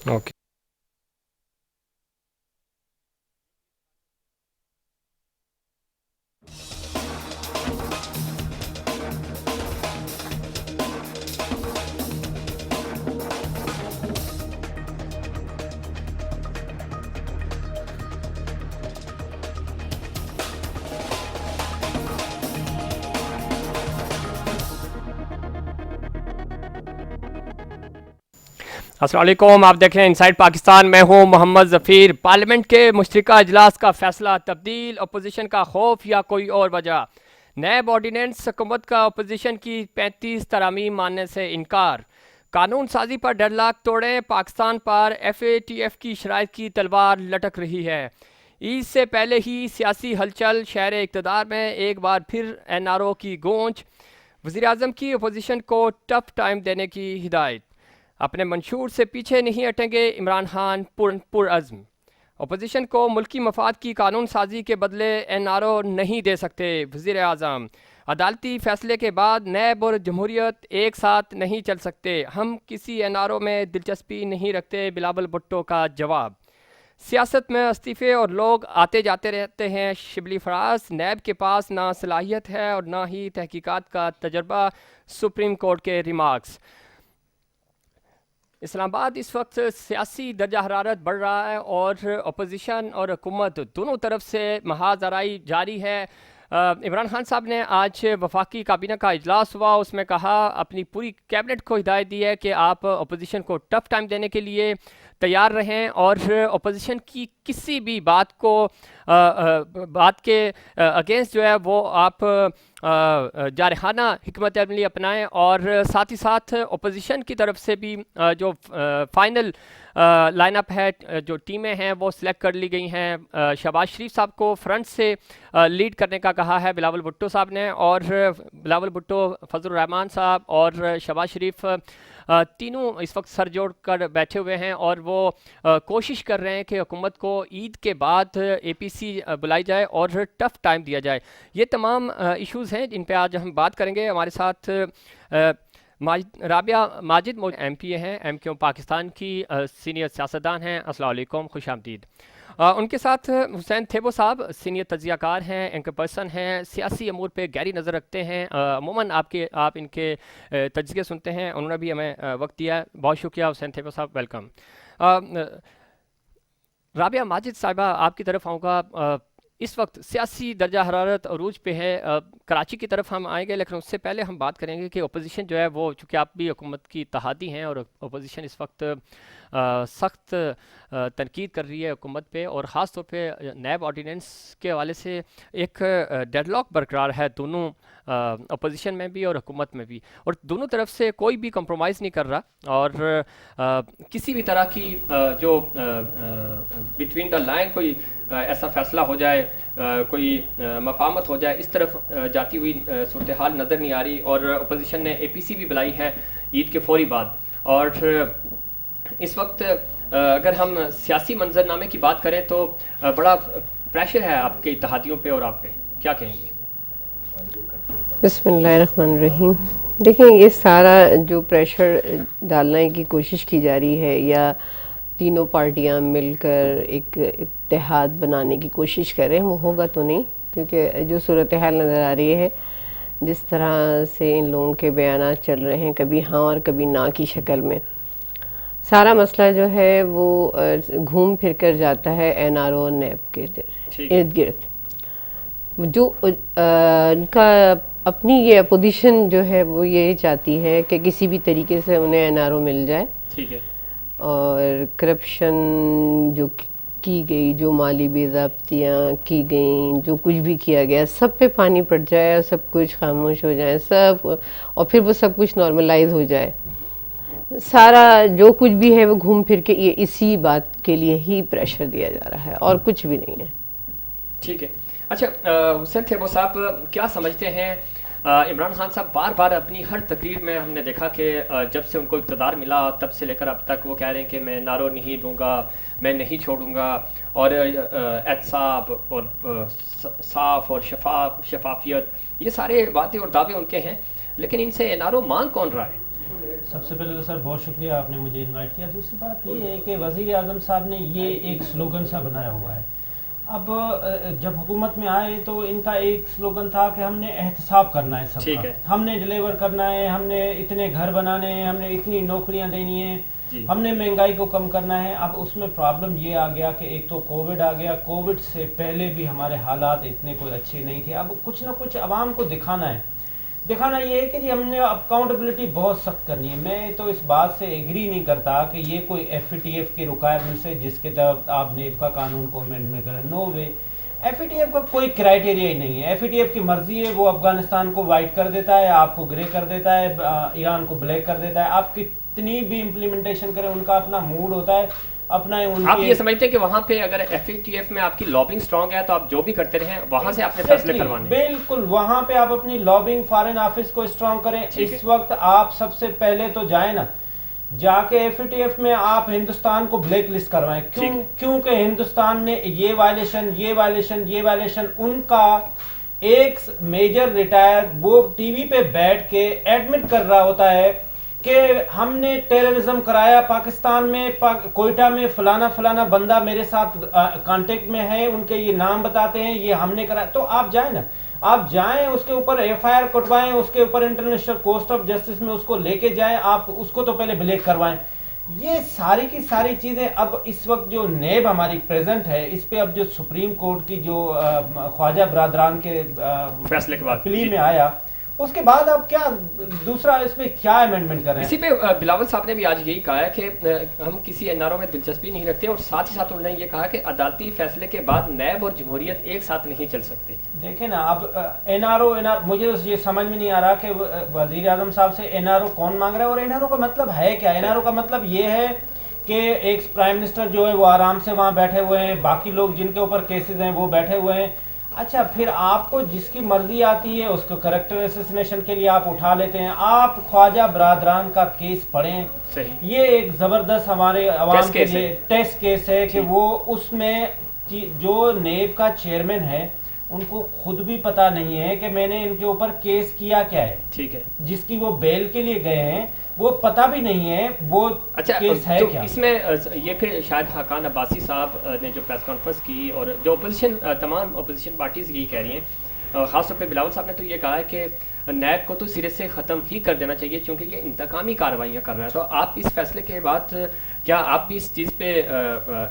Okay. अस्सलाम वालेकुम, आप देख रहे हैं इनसाइड पाकिस्तान। मैं हूं मोहम्मद ज़फ़ीर। पार्लियामेंट के मुश्तरका इजलास का फैसला तब्दील, अपोजिशन का खौफ या कोई और वजह। नैब ऑर्डीनेंस, हुकूमत का अपोजिशन की 35 तरामीम मानने से इनकार। कानून साजी पर डेडलॉक तोड़ें, पाकिस्तान पर FATF की शराइत की तलवार लटक रही है। ईद से पहले ही सियासी हलचल, शहर इक़्तिदार में एक बार फिर NRO की गूंज। वज़ीर आज़म की अपोजिशन को टफ टाइम देने की हिदायत। अपने मंशूर से पीछे नहीं हटेंगे इमरान खान पुरअज़्म। अपोजिशन को मुल्की मफाद की कानून साजी के बदले NRO नहीं दे सकते वज़ीर आज़म। अदालती फैसले के बाद नैब और जमहूरियत एक साथ नहीं चल सकते, हम किसी NRO में दिलचस्पी नहीं रखते, बिलावल भुट्टो का जवाब। सियासत में इस्तीफ़े और लोग आते जाते रहते हैं, शिबली फराज। नैब के पास ना सलाहियत है और ना ही तहकीकात का तजर्बा, सुप्रीम कोर्ट के रिमार्क्स। इस्लामाबाद इस वक्त सियासी दर्जा हरारत बढ़ रहा है और अपोजिशन और हुकूमत दोनों तरफ से महाज आराई जारी है। इमरान खान साहब ने आज वफाकी काबीना का इजलास हुआ, उसमें कहा, अपनी पूरी कैबिनेट को हिदायत दी है कि आप अपोजिशन को टफ टाइम देने के लिए तैयार रहें और अपोजिशन की किसी भी बात को बात के अगेंस्ट जो है वो आप जारहाना हिकमत अमली अपनाएं। और साथ ही साथ अपोजिशन की तरफ से भी जो फाइनल लाइनअप है, जो टीमें हैं वो सिलेक्ट कर ली गई हैं। शहबाज शरीफ साहब को फ्रंट से लीड करने का कहा है बिलावल भुट्टो साहब ने, और बिलावल भुट्टो, फजलुर रहमान साहब और शहबाज शरीफ तीनों इस वक्त सर जोड़ कर बैठे हुए हैं और वो कोशिश कर रहे हैं कि हुकूमत को ईद के बाद APC बुलाई जाए और टफ टाइम दिया जाए। ये तमाम इश्यूज़ हैं जिन पे आज हम बात करेंगे। हमारे साथ राबिया माजिद MP हैं, MQ पाकिस्तान की सीनियर सियासतदान हैं। अस्सलाम वालेकुम, खुश आमदीद। उनके साथ हुसैन थेबो साहब सीनियर तजियाकार हैं, एंकर पर्सन हैं, सियासी अमूर पे गहरी नज़र रखते हैं। अमूमन आप इनके तजिए सुनते हैं, उन्होंने भी हमें वक्त दिया है, बहुत शुक्रिया हुसैन थेबो साहब, वेलकम। राबिया माजिद साहिबा, आपकी तरफ आऊँगा। इस वक्त सियासी दर्जा हरारत अरूज पे है। कराची की तरफ हम आएंगे, लेकिन उससे पहले हम बात करेंगे कि अपोजिशन जो है वो, चूँकि आप भी हुकूमत की इत्तेहादी हैं और अपोजिशन इस वक्त सख्त तनकीद कर रही है हुकूमत पे, और ख़ास तौर पे नैब ऑर्डीनेंस के हवाले से एक डेडलॉक बरकरार है दोनों अपोजिशन में भी और हुकूमत में भी, और दोनों तरफ से कोई भी कंप्रोमाइज़ नहीं कर रहा। और किसी भी तरह की जो बिटवीन द लाइन कोई ऐसा फैसला हो जाए, कोई मफाहमत हो जाए, इस तरफ जाती हुई सूरत हाल नज़र नहीं आ रही। और अपोजिशन ने APC भी बुलाई है ईद के फौरी बाद। और इस वक्त अगर हम सियासी मंजरनामे की बात करें तो बड़ा प्रेशर है आपके इत्तेहादियों पे, और आप पे क्या कहेंगे? बिस्मिल्लाहिर्रहमानिर्रहीम। देखिए, ये सारा जो प्रेशर डालने की कोशिश की जा रही है, या तीनों पार्टियां मिलकर एक इत्तेहाद बनाने की कोशिश कर रहे हैं, वो होगा तो नहीं, क्योंकि जो सूरत हाल नज़र आ रही है, जिस तरह से इन लोगों के बयान चल रहे हैं, कभी हाँ और कभी ना की शक्ल में, सारा मसला जो है वो घूम फिर कर जाता है NRO और नैब के इर्द गिर्द। जो उनका अपनी ये अपोजिशन जो है वो ये चाहती है कि किसी भी तरीके से उन्हें NRO मिल जाए। ठीक है। और करप्शन जो की गई, जो माली बेज़ाब्तियाँ की गई, जो कुछ भी किया गया, सब पे पानी पड़ जाए और सब कुछ खामोश हो जाए सब, और फिर वो सब कुछ नॉर्मलाइज हो जाए। सारा जो कुछ भी है वो घूम फिर के ये इसी बात के लिए ही प्रेशर दिया जा रहा है, और कुछ भी नहीं है। ठीक है। अच्छा, हुसैन थेबो साहब, क्या समझते हैं इमरान खान साहब बार बार अपनी हर तकरीर में हमने देखा कि जब से उनको इक़्तिदार मिला तब से लेकर अब तक वो कह रहे हैं कि मैं नारो नहीं दूंगा, मैं नहीं छोड़ूंगा, और एहतसाब और साफ और शफाफियत, ये सारे बातें और दावे उनके हैं, लेकिन इनसे NRO मांग कौन रहा है? सबसे पहले तो सर बहुत शुक्रिया आपने मुझे इनवाइट किया। दूसरी बात ये है कि वज़ीर आज़म साहब ने ये एक स्लोगन सा बनाया हुआ है। अब जब हुकूमत में आए तो इनका एक स्लोगन था कि हमने एहतसाब करना है ठीक सबका, है। हमने डिलीवर करना है, हमने इतने घर बनाने हैं, हमने इतनी नौकरियां देनी जी। है, हमने महंगाई को कम करना है। अब उसमें प्रॉब्लम ये आ गया कि एक तो कोविड आ गया, कोविड से पहले भी हमारे हालात इतने कोई अच्छे नहीं थे। अब कुछ ना कुछ आवाम को दिखाना है। दिखाना ये है कि जी हमने अकाउंटेबिलिटी बहुत सख्त करनी है। मैं तो इस बात से एग्री नहीं करता कि ये कोई FATF की रिक्वायरमेंट्स है जिसके तहत आप नेब का कानून को अमेंडमेंट करें। नो वे, FATF का कोई क्राइटेरिया ही नहीं है। FATF की मर्जी है, वो अफगानिस्तान को वाइट कर देता है, आपको ग्रे कर देता है, ईरान को ब्लैक कर देता है। आप कितनी भी इम्प्लीमेंटेशन करें, उनका अपना मूड होता है, अपना आप ये समझते हैं कि वहाँ पे अगर FATF में आपकी लॉबिंग स्ट्रांग है तो आप जो भी करते रहें वहाँ से आपने फैसले करवाने हैं। बिल्कुल, वहाँ पे आप अपनी लॉबिंग फॉरेन ऑफिस को स्ट्रांग करें। इस वक्त आप सबसे पहले तो जाए ना, जाके FATF में आप हिंदुस्तान को ब्लैक लिस्ट करवाएं। क्योंकि हिंदुस्तान ने ये वायलेशन उनका एक मेजर रिटायर वो टीवी पे बैठ के एडमिट कर रहा होता है कि हमने टेररिज्म कराया पाकिस्तान में, कोयटा में फलाना बंदा मेरे साथ कांटेक्ट में है, उनके ये नाम बताते हैं, ये हमने कराया। तो आप जाए ना, आप जाएं, उसके ऊपर FIR कटवाएं, उसके ऊपर इंटरनेशनल कोर्ट ऑफ जस्टिस में उसको लेके जाएं, आप उसको तो पहले ब्लैक करवाएं। ये सारी की सारी चीजें अब इस वक्त जो नेब हमारी प्रेजेंट है, इस पे अब जो सुप्रीम कोर्ट की जो ख्वाजा बरादरान के फैसले के बाद प्ली में आया, उसके बाद आप क्या दूसरा इसमें क्या अमेंडमेंट कर रहे हैं? इसी पे बिलावल साहब ने भी आज यही कहा है कि हम किसी NRO में दिलचस्पी नहीं रखते और साथ ही साथ उन्होंने ये कहा कि अदालती फैसले के बाद नैब और जमहूरियत एक साथ नहीं चल सकते। देखें ना, अब NRO मुझे तो ये समझ में नहीं आ रहा कि वजीर आजम साहब से NRO कौन मांग रहा है और NRO का मतलब है क्या? NRO का मतलब ये है कि एक प्राइम मिनिस्टर जो है वो आराम से वहाँ बैठे हुए हैं, बाकी लोग जिनके ऊपर केसेस हैं वो बैठे हुए हैं। अच्छा, फिर आपको जिसकी मर्जी आती है उसको कैरेक्टर असैसिनेशन के लिए आप उठा लेते हैं। आप ख्वाजा बरादरान का केस पढ़ें, ये एक जबरदस्त हमारे अवाम के लिए टेस्ट केस है कि वो उसमें जो नेब का चेयरमैन है उनको खुद भी पता नहीं है कि मैंने इनके ऊपर केस किया क्या है। ठीक है, जिसकी वो बेल के लिए गए हैं वो पता भी नहीं है वो केस है क्या। इसमें ये फिर शायद हाकान अब्बासी साहब ने जो प्रेस कॉन्फ्रेंस की और जो अपोजिशन तमाम अपोजिशन पार्टीज यही कह रही हैं, खासतौर पे बिलावल साहब ने तो ये कहा है कि नैब को तो सिरे से ख़त्म ही कर देना चाहिए क्योंकि ये इंतकामी कार्रवाइयाँ कर रहा है। तो आप इस फैसले के बाद क्या आप भी इस चीज़ पे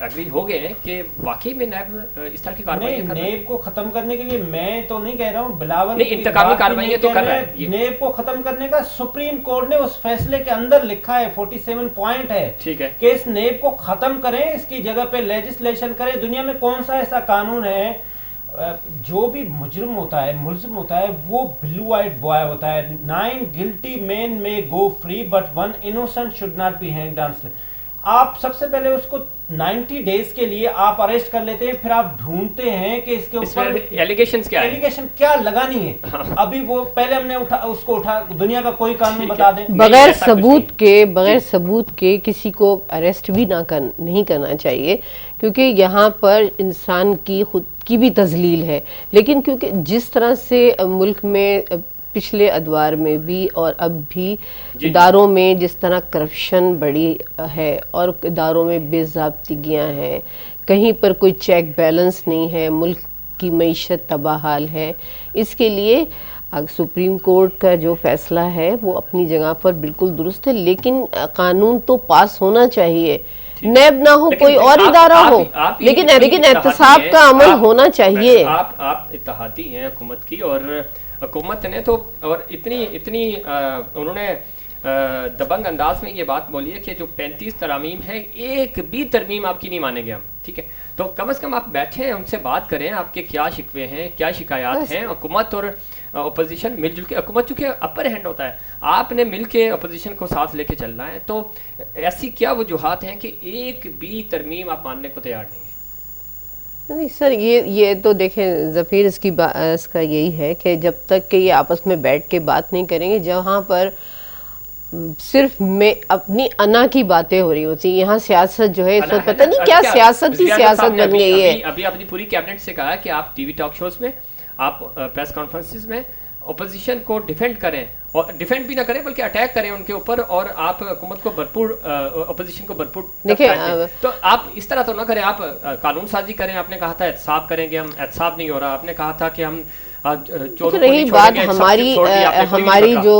एग्री हो गए हैं कि वाकई में नैब इस तरह की कार्रवाई कर रहा है? नैब को खत्म करने के लिए मैं तो नहीं कह रहा हूँ, बिलावल नहीं, इंतकामी कार्रवाई तो कर रहा है। नैब को खत्म करने का सुप्रीम कोर्ट ने उस फैसले के अंदर लिखा है, 47 पॉइंट है। ठीक है, कि इस नैब को खत्म करें, इसकी जगह पे लेजिस्लेशन करें। दुनिया में कौन सा ऐसा कानून है, जो भी मुजरिम होता है, मुल्जिम होता है, वो ब्लू आइड बॉय होता है। 9 गिल्टी मैन में गो free but 1 innocent should not be hanged on slave. आप सबसे पहले उसको 90 डेज के लिए आप अरेस्ट कर लेते हैं, फिर आप ढूंढते हैं कि इसके ऊपर एलिगेशन क्या लगानी है। हाँ। अभी वो पहले हमने उसको उठा, दुनिया का कोई कानून बता दें। बगैर सबूत के किसी को अरेस्ट भी नहीं करना चाहिए, क्योंकि यहाँ पर इंसान की खुद की भी तजलील है। लेकिन क्योंकि जिस तरह से मुल्क में पिछले अदवार में भी और अब भी इदारों में जिस तरह करप्शन बढ़ी है और इदारों में बेज़ाब्तिगियाँ हैं, कहीं पर कोई चेक बैलेंस नहीं है, मुल्क की मईशत तबाहाल है, इसके लिए सुप्रीम कोर्ट का जो फैसला है वो अपनी जगह पर बिल्कुल दुरुस्त है। लेकिन कानून तो पास होना चाहिए, नैब ना हो, कोई और इदारा हो, लेकिन एहतसाब का अमल होना चाहिए। आप इत्तेहादी हैं हुकूमत की, और हुकूमत ने तो और इतनी उन्होंने दबंग अंदाज में ये बात बोली है कि जो 35 तरमीम है, एक भी तरमीम आपकी नहीं मानेंगे हम। ठीक है, तो कम से कम आप बैठे उनसे बात करें, आपके क्या शिकवे हैं, क्या शिकायत हैं। हुकूमत और अपोजिशन मिलजुल के, हुकूमत चूँकि अपर हैंड होता है, आपने मिल के अपोजिशन को साथ लेके चलना है। तो ऐसी क्या वजूहात हैं कि एक भी तरमीम आप मानने को तैयार नहीं है? नहीं सर, ये तो देखें ज़फ़ीर, इसका यही है कि जब तक कि ये आपस में बैठ के बात नहीं करेंगे, जहाँ पर सिर्फ मैं अपनी अना की बातें हो रही होती, यहाँ सियासत जो है इस वक्त पता नहीं क्या सियासत ही सियासत बन गई है। अभी अपनी पूरी कैबिनेट से कहा कि आप टीवी टॉक शोज में, आप प्रेस कॉन्फ्रेंसेस में अपोजिशन को डिफेंड करें, और डिफेंड भी ना करें बल्कि अटैक करें उनके ऊपर, और आप हुकूमत को भरपूर अपोजिशन को भरपूर देखिए, तो आप इस तरह तो ना करें, आप कानून साजी करें। आपने कहा था एहतसाब करेंगे, हम एहतसाब नहीं हो रहा। आपने कहा था कि हम चोरों को रही नहीं बात छोड़ेंगे, हमारी हमारी जो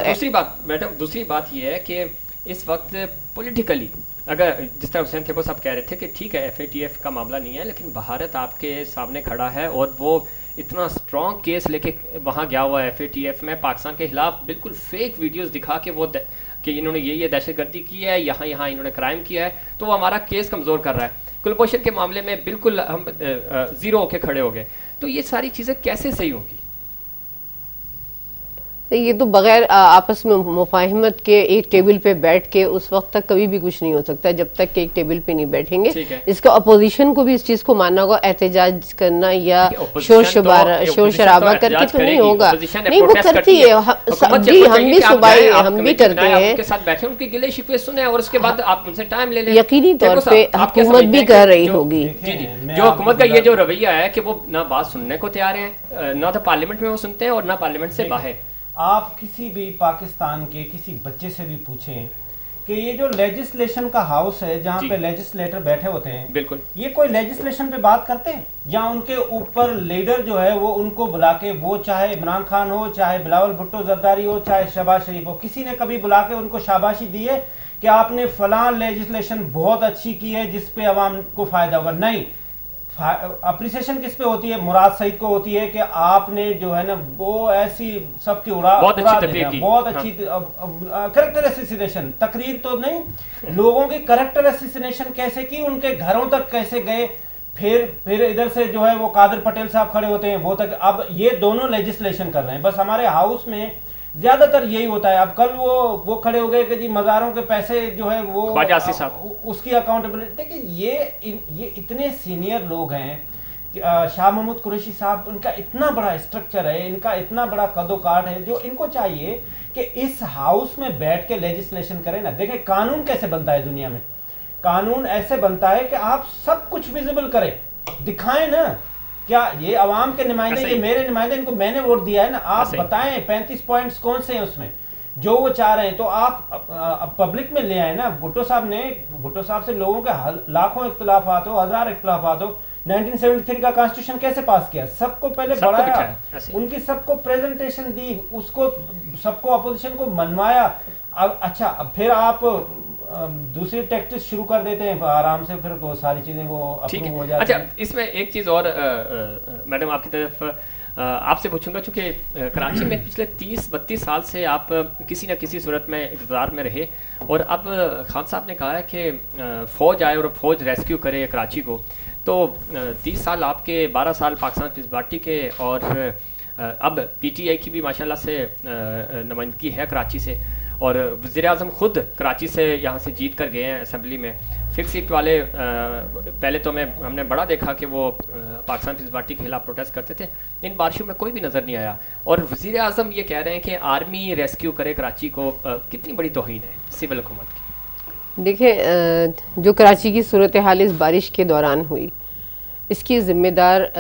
दूसरी बात मैडम, दूसरी बात यह है कि इस वक्त पॉलिटिकली अगर जिस तरह हुसैन थेबो साहब कह रहे थे कि ठीक है FATF का मामला नहीं है, लेकिन भारत आपके सामने खड़ा है और वो इतना स्ट्रॉन्ग केस लेके वहाँ गया हुआ है FATF में, पाकिस्तान के खिलाफ बिल्कुल फेक वीडियोस दिखा के वो कि इन्होंने ये दहशतगर्दी की है, यहाँ इन्होंने क्राइम किया है, तो वो हमारा केस कमज़ोर कर रहा है। कुलभूषण के मामले में बिल्कुल हम ज़ीरो होके खड़े हो गए। तो ये सारी चीज़ें कैसे सही होंगी? ये तो बगैर आपस में मुफाहिमत के एक टेबल पे बैठ के उस वक्त तक कभी भी कुछ नहीं हो सकता, जब तक कि एक टेबल पे नहीं बैठेंगे। इसका अपोजिशन को भी इस चीज को मानना होगा, एहतजाज करना या शोर शराबा करके तो नहीं होगा। नहीं, वो करती है, जी हम भी सुबाई हम भी करते हैं, उनके साथ बैठे, उनकी गिले शिकवे सुने और उसके बाद आप उनसे टाइम ले लें। यकीनी तौर पे हुकूमत भी कर रही होगी। जी जी, जो हुकूमत का ये जो रवैया है कि वो ना बात सुनने को तैयार है, ना तो पार्लियामेंट में वो सुनते हैं और ना पार्लियामेंट से बाहर। आप किसी भी पाकिस्तान के किसी बच्चे से भी पूछें कि ये जो लेजिस्लेशन का हाउस है जहाँ पे लेजिस्लेटर बैठे होते हैं, बिल्कुल ये कोई लेजिस्लेशन पे बात करते हैं, या उनके ऊपर लीडर जो है वो उनको बुला के, वो चाहे इमरान खान हो, चाहे बिलावल भुट्टो जरदारी हो, चाहे शहबाज शरीफ हो, किसी ने कभी बुला के उनको शाबाशी दी है कि आपने फलां लेजिस्लेशन बहुत अच्छी की है जिसपे अवाम को फायदा होगा? नहीं। अप्रिसिएशन किस पे होती है? मुराद सईद को होती है कि आपने जो है ना वो ऐसी सबकी बहुत अच्छी करेक्टर एसिसिनेशन, तकरीर तो नहीं, लोगों की करेक्टर एसिसिनेशन कैसे की, उनके घरों तक कैसे गए, फिर इधर से जो है वो कादर पटेल साहब खड़े होते हैं वो तक। अब ये दोनों लेजिस्लेशन कर रहे हैं, बस हमारे हाउस में ज्यादातर यही होता है। अब कल वो खड़े हो गए कि जी मज़ारों के पैसे जो है वो उसकी अकाउंटेबिलिटी। देखिए ये इतने सीनियर लोग हैं, शाह महमूद कुरैशी साहब, इनका इतना बड़ा स्ट्रक्चर है, इनका इतना बड़ा कदोकाठ है, जो इनको चाहिए कि इस हाउस में बैठ के लेजिस्लेशन करें ना। देखिए कानून कैसे बनता है दुनिया में, कानून ऐसे बनता है कि आप सब कुछ विजिबल करें, दिखाएं ना। क्या ये अवाम के नुमाइंदे, ये मेरे नुमाइंदे, इनको मैंने वोट दिया है ना, आप बताएं 35 पॉइंट्स कौन से हैं उसमें जो वो चाह रहे हैं, तो आप पब्लिक में ले आए ना। भुट्टो साहब से लोगों के लाखों इख्तिलाफात हो, हजार इख्तिलाफात हो, 1973 का कॉन्स्टिट्यूशन कैसे पास किया, सबको पहले बढ़ाया, उनकी सबको प्रेजेंटेशन दी, उसको सबको अपोजिशन को मनवाया। अच्छा, अब फिर आप दूसरी टैक्टिस शुरू कर देते हैं आराम से, फिर वो सारी चीजें वो अप्रूव हो जाती हैं। अच्छा, इसमें एक चीज और मैडम आपकी तरफ आपसे पूछूंगा, चूंकि कराची में पिछले 30-32 साल से आप किसी न किसी सूरत में इक़्तिदार में रहे, और अब खान साहब ने कहा है कि फ़ौज आए और फ़ौज रेस्क्यू करे कराची को, तो 30 साल आपके, 12 साल पाकिस्तान पीपल्स पार्टी के, और अब PTI की भी माशाल्लाह से नुमाइंदगी है कराची से, और वज़ीर आज़म खुद कराची से यहाँ से जीत कर गए हैं असेंबली में। फिक्स सीट वाले पहले तो हमने बड़ा देखा कि वो पाकिस्तान पीपल्स पार्टी के खिलाफ प्रोटेस्ट करते थे, इन बारिशों में कोई भी नज़र नहीं आया, और वज़ीर आज़म ये कह रहे हैं कि आर्मी रेस्क्यू करे कराची को। कितनी बड़ी तौहीन है सिविल हुकूमत की? देखिए, जो कराची की सूरत हाल इस बारिश के दौरान हुई, इसकी ज़िम्मेदार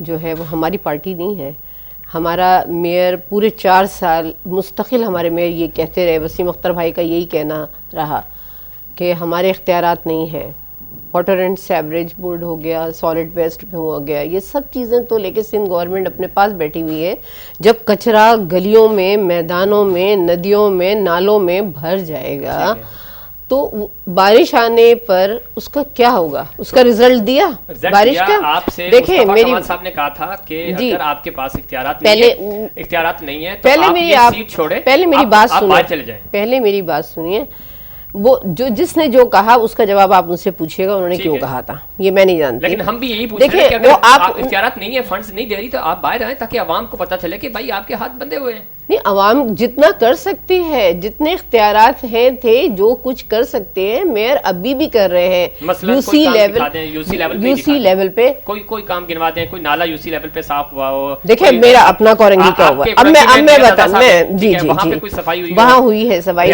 जो है वो हमारी पार्टी नहीं है। हमारा मेयर पूरे 4 साल मुस्तकिल हमारे मेयर ये कहते रहे, वसीम अख्तर भाई का यही कहना रहा कि हमारे इख्तियारात नहीं है। वाटर एंड सीवरेज बोर्ड हो गया, सॉलिड वेस्ट में हो गया, ये सब चीज़ें तो लेके सिंध गवर्नमेंट अपने पास बैठी हुई है। जब कचरा गलियों में, मैदानों में, नदियों में, नालों में भर जाएगा तो बारिश आने पर उसका क्या होगा? उसका रिजल्ट दिया बारिश का। आपसे देखिए, मेरी साहब ने कहा था कि अगर आपके पास इख्तियारात नहीं है तो पहले आप ये सीट छोड़े, पहले मेरी बात सुनिए, चले जाएं। पहले मेरी बात सुनिए। वो जिसने जो कहा उसका जवाब आप उनसे पूछिएगा उन्होंने क्यों कहा था, ये मैं नहीं जानती। लेकिन हम भी यही पूछ रहे हैं कि अगर आप इख्तियारात नहीं है, फंड्स नहीं दे रही, तो आप बाहर आए ताकि आवाम को पता चले कि भाई आपके हाथ बंधे हुए हैं। नहीं, आवाम जितना कर सकती है, जितने इख्तियारात हैं थे, जो कुछ कर सकते हैं, मेयर अभी भी कर रहे हैं। यूसी लेवल पे कोई काम गिनवा दें, कोई नाला यूसी लेवल पे साफ हुआ हो। देखिए, मेरा अपना कोरंगी क्या हुआ, अब मैं बता, मैं जी वहाँ हुई है सफाई,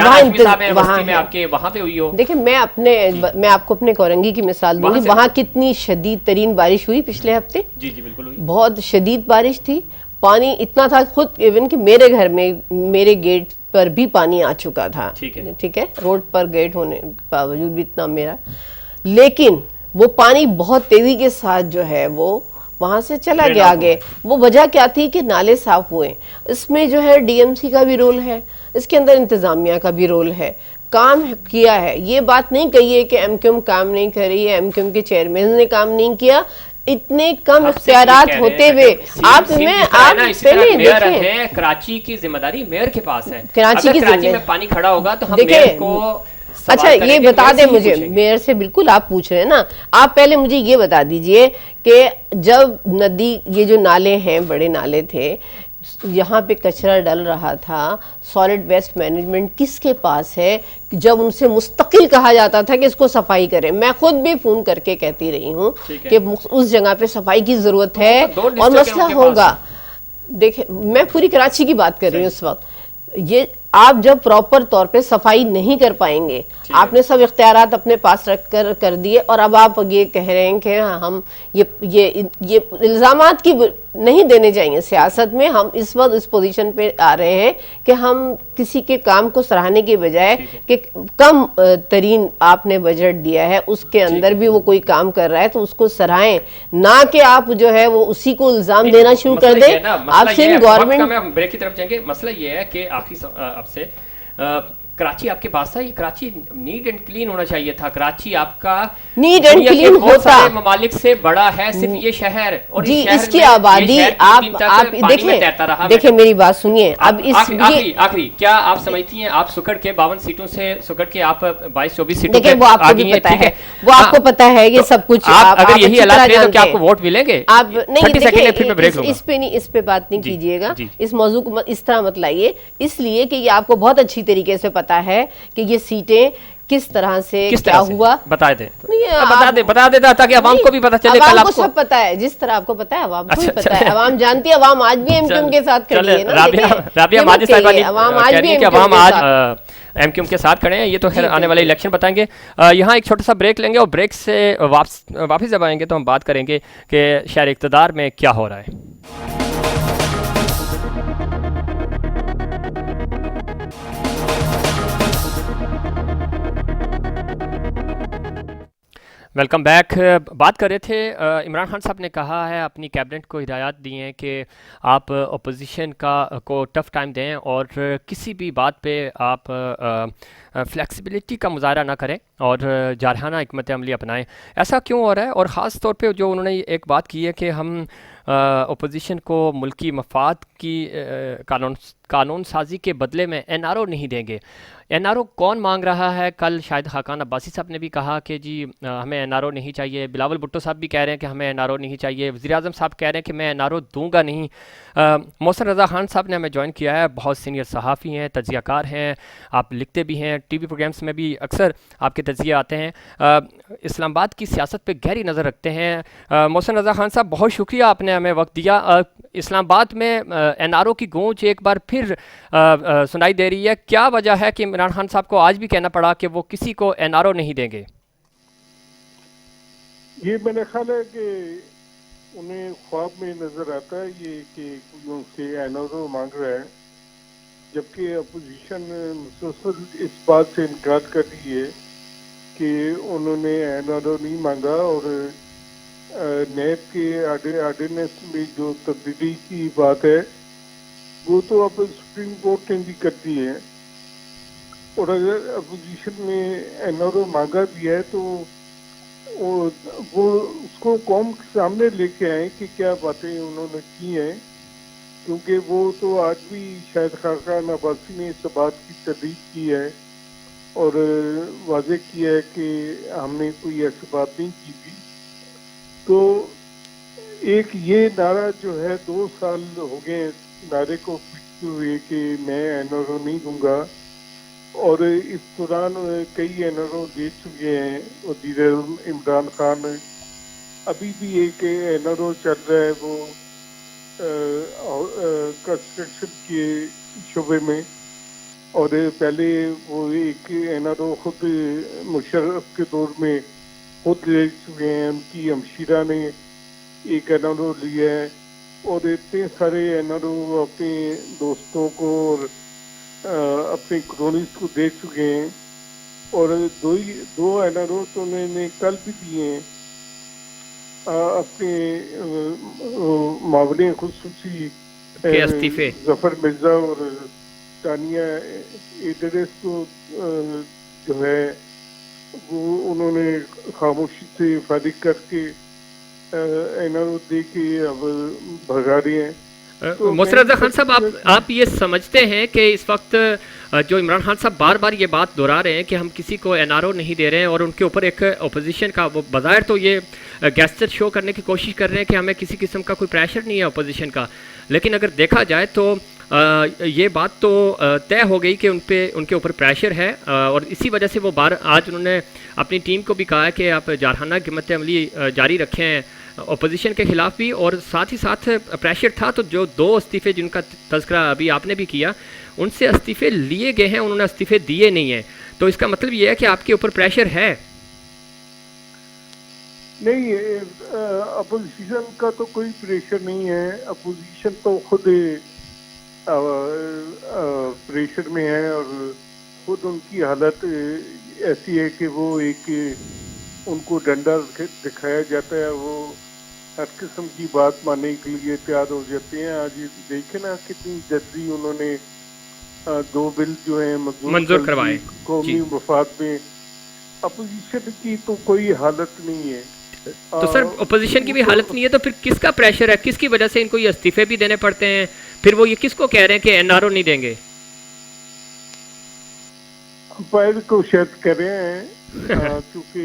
वहाँ पे हुई हो। देखिए, मैं आपको अपने कोरंगी की मिसाल दूंगी। वहाँ कितनी शदीद तरीन बारिश हुई पिछले हफ्ते। जी बिल्कुल हुई, बहुत शदीद बारिश थी। पानी इतना था खुद इवन कि मेरे घर में मेरे गेट पर भी पानी आ चुका था। ठीक है, रोड पर गेट होने के बावजूद भी इतना मेरा, लेकिन वो पानी बहुत तेजी के साथ जो है वो वहां से चला गया आगे। वो वजह क्या थी कि नाले साफ हुए। इसमें जो है डीएमसी का भी रोल है, इसके अंदर इंतजामिया का भी रोल है, काम किया है। ये बात नहीं कही है कि एमक्यूएम काम नहीं कर रही है, एमक्यूएम के चेयरमैन ने काम नहीं किया। इतने कम इख्तियारात होते हुए आप पहले देखें, कराची की जिम्मेदारी मेयर के पास है। कराची में पानी खड़ा होगा तो हम मेयर को अच्छा ये बता दें मुझे, मेयर से बिल्कुल आप पूछ रहे हैं ना, आप पहले मुझे ये बता दीजिए कि जब नदी, ये जो नाले हैं बड़े नाले थे, यहाँ पे कचरा डल रहा था, सॉलिड वेस्ट मैनेजमेंट किसके पास है? जब उनसे मुस्तकिल कहा जाता था कि इसको सफाई करें, मैं खुद भी फोन करके कहती रही हूँ कि उस जगह पे सफाई की जरूरत है और मसला होगा। देखिए मैं पूरी कराची की बात कर रही हूँ इस वक्त। ये आप जब प्रॉपर तौर पे सफाई नहीं कर पाएंगे, आपने सब इख्तियारात अपने पास रख कर दिए और अब आप ये कह रहे हैं कि हम ये इल्जामात की नहीं देने चाहिए सियासत में। हम इस वक्त इस पोजीशन पे आ रहे हैं कि हम किसी के काम को सराहने के बजाय कि कम तरीन आपने बजट दिया है उसके अंदर भी वो कोई काम कर रहा है तो उसको सराहें, ना कि आप जो है वो उसी को इल्जाम देना शुरू कर दें। आप सिर्फ गवर्नमेंट ब्रेक की तरफ जाएंगे। मसला ये है कि आखिरी आपसे कराची आपके पास था, ये कराची नीट एंड क्लीन होना चाहिए था। कराची आपका नीट एंड क्लीन होता, ममालिक से बड़ा है सिर्फ ये शहर, और जी इसकी आबादी आप देखिए मेरी बात सुनिए। अब इस आखिरी क्या आप समझती हैं, आप सुकड़ के 52 सीटों से सुकड़ के आप 22-24 सीटों पे आ गई हैं, ठीक है, वो आपको पता है ये सब कुछ। अगर यही हालात रहे तो क्या आपको वोट मिलेंगे? आप नहीं देखिए, इस पे बात नहीं कीजिएगा, इस मौजू को इस तरह मत लाइए, इसलिए कि ये आपको बहुत अच्छी तरीके से पता है कि ये सीटें किस तरह से क्या हुआ। बता दे ताकि आवाम को भी पता चले। कल आपको सब पता है, जिस तरह आपको पता है आवाम को भी पता है, आवाम जानती है। आवाम आज भी एमक्यूएम के साथ खड़ी है ना। राबिया माजिद साहिबा ने आवाम आज एमक्यूएम के साथ खड़े हैं। ये तो खैर आने वाले इलेक्शन बताएंगे। यहाँ एक छोटा सा ब्रेक लेंगे और ब्रेक से वापस जब आएंगे तो हम बात करेंगे कि शहर इक़्तिदार में क्या हो रहा है। Welcome back. बात कर रहे थे, इमरान खान साहब ने कहा है, अपनी कैबिनेट को हिदायत दी हैं कि आप अपोजिशन को टफ़ टाइम दें और किसी भी बात पे आप फ्लेक्सिबिलिटी का मुजाहरा ना करें और जारहाना हिकमत अमली अपनाएं। ऐसा क्यों हो रहा है? और ख़ास तौर पे जो उन्होंने एक बात की है कि हम अपोजिशन को मुल्की मफाद की कानून साजी के बदले में एनआरओ नहीं देंगे। एनआरओ कौन मांग रहा है? कल शायद खाकान अब्बासी साहब ने भी कहा कि जी हमें एनआरओ नहीं चाहिए। बिलावल भुट्टो साहब भी कह रहे हैं कि हमें एनआरओ नहीं चाहिए। वज़ीर-ए-आज़म साहब कह रहे हैं कि मैं एनआरओ दूंगा नहीं। मोहसिन रज़ा खान साहब ने हमें ज्वाइन किया है, बहुत सीनियर सहाफ़ी हैं, तज्ज़ियाकार हैं, आप लिखते भी हैं, टीवी प्रोग्राम्स में भी अक्सर आपके तज्ज़िये आते हैं, इस्लामाबाद की सियासत पे गहरी नज़र रखते हैं। मोहसिन रज़ा खान साहब बहुत शुक्रिया, आपने हमें वक्त दिया। इस्लामाबाद में एनआरओ की गूंज एक बार फिर सुनाई दे रही है। क्या वजह है कि इमरान खान साहब को आज भी कहना पड़ा कि वो किसी को एनआरओ नहीं देंगे? ये मेरा ख्याल है कि उन्हें ख्वाब में नजर आता है ये कि उनसे एनआरओ मांग रहा है, जबकि अपोजिशन मुसलसल इस बात से इनकार कर रही है कि उन्होंने एनआरओ नहीं मांगा। और नैब के ऑर्डिनेंस में जो तब्दीली की बात है वो तो अब सुप्रीम कोर्ट ने भी कर दी है। और अगर अपोजिशन में एनआरओ मांगा भी है तो वो उसको कौम के सामने लेके आए कि क्या बातें उन्होंने की हैं, क्योंकि वो तो आज भी शायद खाकान अब्बासी ने इस बात की तस्दीक की है और वाज़ेह किया है कि हमने कोई ऐसी बात नहीं की थी। तो एक ये नारा जो है 2 साल हो गए नारे को पीटते हुए कि मैं एनआरओ नहीं दूंगा, और इस दौरान कई एनआरओ दे चुके हैं। वज़ीर इमरान खान, अभी भी एक एनआरओ चल रहा है वो कंस्ट्रक्शन के शोबे में, और पहले वो एक एनआरओ खुद मुशर्रफ के दौर में खुद ले चुके हैं। उनकी हमशीरा ने एक एनआरओ लिया है, और इतने सारे एनआरओ अपने दोस्तों को और अपने क्रोनिस्ट को दे चुके हैं, और दो एनआरओ तो उन्होंने कल भी दिए हैं अपने मावने खुसूसी के इस्तीफे। जफर मिर्जा और तानिया इदरिस को जो है वो उन्होंने खामोशी से फारिग करके एनआरओ दे के अब भगा रहे हैं। तो मोहसिन रज़ा खान साहब, आप ये समझते हैं कि इस वक्त जो इमरान खान साहब बार बार ये बात दोहरा रहे हैं कि हम किसी को एनआरओ नहीं दे रहे हैं, और उनके ऊपर एक अपोजिशन का वो बज़ाहिर तो ये गैस्चर शो करने की कोशिश कर रहे हैं कि हमें किसी किस्म का कोई प्रेशर नहीं है अपोजिशन का, लेकिन अगर देखा जाए तो ये बात तो तय हो गई कि उनके ऊपर प्रेशर है, और इसी वजह से वो आज उन्होंने अपनी टीम को भी कहा है कि आप जारहाना हिम्मत अमली जारी रखें अपोजिशन के ख़िलाफ़ भी, और साथ ही साथ प्रेशर था तो जो 2 इस्तीफ़े जिनका तज़किरा अभी आपने भी किया उनसे इस्तीफ़े लिए गए हैं, उन्होंने इस्तीफ़े दिए नहीं हैं, तो इसका मतलब ये है कि आपके ऊपर प्रेशर है। नहीं, अपोजिशन का तो कोई प्रेशर नहीं है, अपोजिशन तो खुद प्रेशर में है, और खुद उनकी हालत ऐसी है कि वो उनको डंडा दिखाया जाता है, वो हर किस्म की बात मानने के लिए तैयार हो जाते हैं। आज देखे ना कितनी जल्दी उन्होंने 2 बिल जो है मंजूर करवाए कौमी मफाद में। अपोजिशन की तो कोई हालत नहीं है। तो सर अपोजिशन की भी हालत नहीं है, तो फिर किसका प्रेशर है, किसकी वजह से इनको ये इस्तीफे भी देने पड़ते हैं, फिर वो ये किसको कह रहे हैं कि एनआरओ नहीं देंगे? अंपायर को शायद कर रहे हैं क्योंकि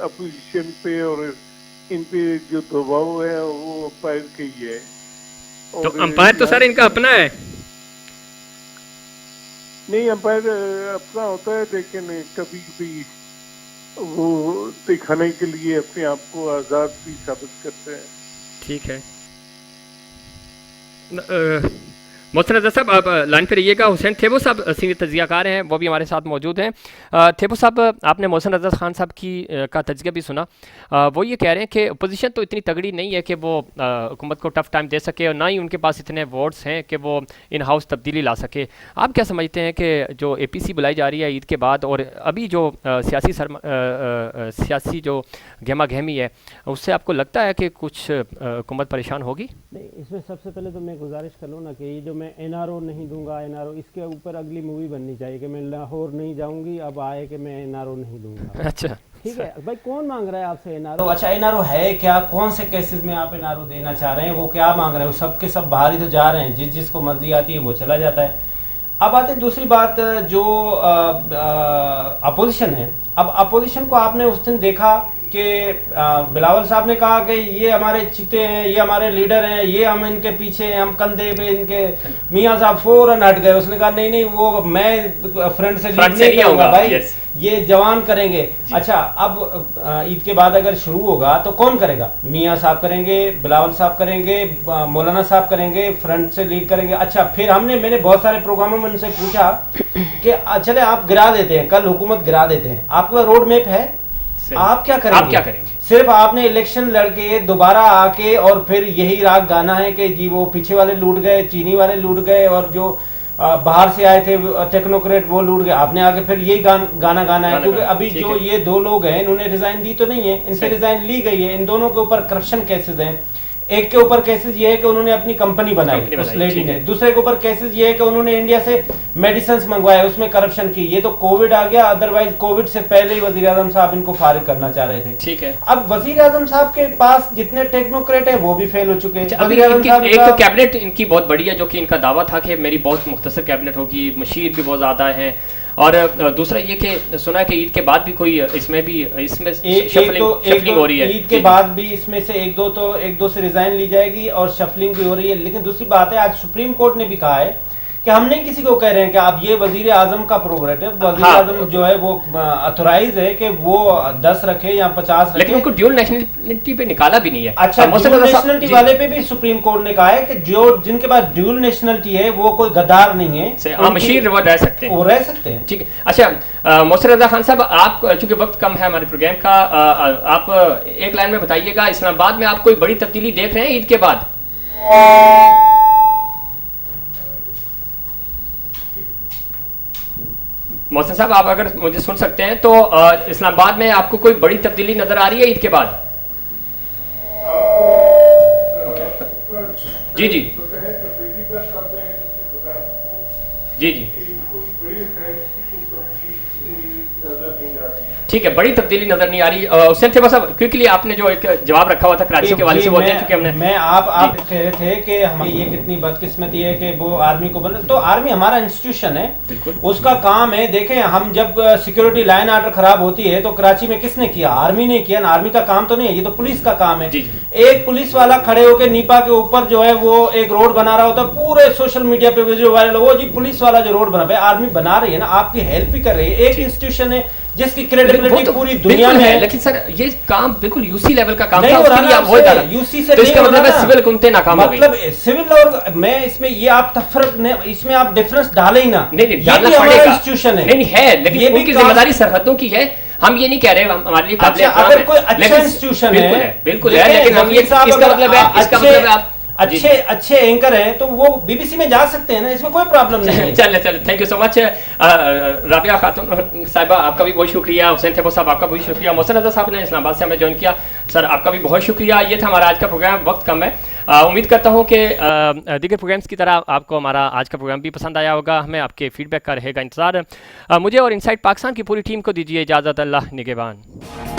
अपोजिशन पे और इन पे जो दबाव है वो अंपायर का ही है। तो अंपायर तो सर इनका अपना है। नहीं, अंपायर अपना होता है, लेकिन कभी कभी वो दिखाने के लिए अपने आप को आज़ाद भी साबित करते हैं। ठीक है, मोहसिन रज़ा साहब आप लाइन पे रहिएगा। हुसैन थेबो साहब सीनियर तज्ज़ियाकार हैं, वो भी हमारे साथ मौजूद हैं। थेबो साहब, आपने मोहसिन रज़ा खान साहब का तज्ज़िया भी सुना। वो ये कह रहे हैं कि अपोजिशन तो इतनी तगड़ी नहीं है कि वो हुकूमत को टफ टाइम दे सके, और ना ही उनके पास इतने वोट्स हैं कि वो इन हाउस तब्दीली ला सके। आप क्या समझते हैं कि जो APC बुलाई जा रही है ईद के बाद, और अभी जो सियासी जो गहमा गहमी है, उससे आपको लगता है कि कुछ हुकूमत परेशान होगी? नहीं, इसमें सबसे पहले तो मैं गुजारिश कर लूँ ना कि ये जो मैं एनआरओ नहीं दूंगा, एनआरओ, इसके ऊपर अगली मूवी बननी चाहिए कि मैं लाहौर नहीं जाऊंगी, अब आए कि मैं एनआरओ नहीं दूंगा। अच्छा, ठीक है भाई, कौन मांग रहा है आपसे एनआरओ? तो अच्छा, एनआरओ है क्या, कौन से केसेस में आप एनआरओ देना चाह रहे हैं, वो क्या मांग रहे हैं? वो सब के सब बाहर ही तो जा रहे हैं, जिसको मर्जी आती है वो चला जाता है। अब आते दूसरी बात, जो अपोजिशन है। अब अपोजिशन को आपने उस दिन देखा कि बिलावल साहब ने कहा कि ये हमारे चीते हैं, ये हमारे लीडर हैं, ये हम इनके पीछे हैं, हम कंधे पे इनके। मियां साहब फौरन हट गए, उसने कहा नहीं नहीं, वो मैं फ्रंट से लीड नहीं करूंगा भाई, ये जवान करेंगे। अच्छा, अब ईद के बाद अगर शुरू होगा तो कौन करेगा? मियां साहब करेंगे, बिलावल साहब करेंगे, मौलाना साहब करेंगे, फ्रंट से लीड करेंगे। अच्छा, फिर मैंने बहुत सारे प्रोग्रामों में उनसे पूछा कि चले आप गिरा देते हैं, कल हुकूमत गिरा देते हैं, आपका रोड मैप है, आप क्या करेंगे? आप क्या करेंगे? सिर्फ आपने इलेक्शन लड़के दोबारा आके और फिर यही राग गाना है कि जी वो पीछे वाले लूट गए, चीनी वाले लूट गए, और जो बाहर से आए थे टेक्नोक्रेट वो लूट गए। आपने आगे फिर यही गाना गाना है, क्योंकि अभी जो ये 2 लोग हैं इन्होंने रिजाइन दी तो नहीं है, इनसे रिजाइन ली गई है। इन दोनों के ऊपर करप्शन केसेस हैं। एक के ऊपर केसेस ये है कि उन्होंने अपनी कंपनी बनाई उस लेडी ने, दूसरे के ऊपर केसेस ये है कि उन्होंने इंडिया से मेडिसिन मंगवाए, उसमें करप्शन की। ये तो कोविड आ गया, अदरवाइज कोविड से पहले ही वजीर आजम साहब इनको फारिग करना चाह रहे थे। ठीक है, अब वजीर आजम साहब के पास जितने टेक्नोक्रेट है वो भी फेल हो चुके हैं। एक तो कैबिनेट इनकी बहुत बड़ी है, जो कि इनका दावा था कि मेरी बहुत मुख्तसर कैबिनेट होगी, मशीर भी बहुत ज्यादा है, और दूसरा ये कि सुना है कि ईद के बाद भी कोई इसमें शफलिंग हो रही है। ईद के बाद भी इसमें से एक दो से रिजाइन ली जाएगी और शफलिंग भी हो रही है। लेकिन दूसरी बात है, आज सुप्रीम कोर्ट ने भी कहा है कि हम नहीं किसी को कह रहे हैं कि आप ये वजीर आजम का प्रोग्रेटिव, वजीर आजम जो है वो ऑथोराइज है कि वो 10 रखे या 50 रखे, लेकिन उनको ड्यूल नेशनलिटी पे निकाला भी नहीं है। अच्छा, ड्यूल नेशनलिटी वाले पे भी सुप्रीम कोर्ट ने कहा है कि जो जिनके पास ड्यूल नेशनलिटी है वो कोई गद्दार नहीं है, मशीर वो रह सकते हैं, वो रह सकते हैं। ठीक है। अच्छा, मोहसिन रज़ा खान साहब, आप चूंकि वक्त कम है हमारे प्रोग्राम का, आप एक लाइन में बताइएगा, इस्लामाबाद में आप कोई बड़ी तब्दीली देख रहे हैं ईद के बाद? मोहसिन साहब, आप अगर मुझे सुन सकते हैं तो इस्लामाबाद में आपको कोई बड़ी तब्दीली नजर आ रही है ईद के बाद? जी जी जी जी, ठीक है, बड़ी तब्दीली नजर नहीं आ रही। हुसैन थे साहब, क्विकली आपने जो एक जवाब रखा हुआ था कराची के वाले से, वो दे चुके हमने। मैं आप कह रहे थे कि हमें ये कितनी बदकिस्मती है कि वो आर्मी को बने, तो आर्मी हमारा इंस्टीट्यूशन है, उसका काम है। देखें, हम जब सिक्योरिटी लाइन ऑर्डर खराब होती है तो कराची में किसने किया? आर्मी ने किया ना। आर्मी का काम तो नहीं है, ये तो पुलिस का काम है। एक पुलिस वाला खड़े होकर नीपा के ऊपर जो है वो एक रोड बना रहा होता है, पूरे सोशल मीडिया पे जो वायरल हो, वो जी पुलिस वाला जो रोड बना, आर्मी बना रही है ना, आपकी हेल्प ही कर रही है। एक इंस्टीट्यूशन है जिसकी क्रेडिबिलिटी पूरी दुनिया में है। लेकिन सर ये काम बिल्कुल यूसी लेवल का काम नहीं था, हो रहा ना, यूसी से नहीं हो रहा, सिविल हुकूमतें नाकाम हो गई। मतलब सिविल और मैं इसमें ये आप तफरक इसमें आप डिफरेंस डाले ही ना। नहीं डालना पड़ेगा, इंस्टीट्यूशन है, नहीं है, लेकिन उनकी जिम्मेदारी सरहदों की है। हम ये नहीं कह रहे हमारे लिए अगर कोई अच्छा इंस्टीट्यूशन है, बिल्कुल है, लेकिन हम ये इसका मतलब है, इसका मतलब है आप अच्छे एंकर हैं तो वो बीबीसी में जा सकते हैं ना, इसमें कोई प्रॉब्लम नहीं है। चले thank you so much. Rabia खातून साहिबा, आपका भी बहुत शुक्रिया। हुसैन थेपो साहब, आपका बहुत शुक्रिया। मोहसिन रजा साहब ने इस्लामाबाद से हमें ज्वाइन किया, सर आपका भी बहुत शुक्रिया। ये था हमारा आज का प्रोग्राम, वक्त कम है। उम्मीद करता हूँ कि दीगर प्रोग्राम्स की तरह आपको हमारा आज का प्रोग्राम भी पसंद आया होगा। हमें आपके फीडबैक का रहेगा इंतज़ार। मुझे और इनसाइड पाकिस्तान की पूरी टीम को दीजिए इजाज़त। अल्लाह निगहबान।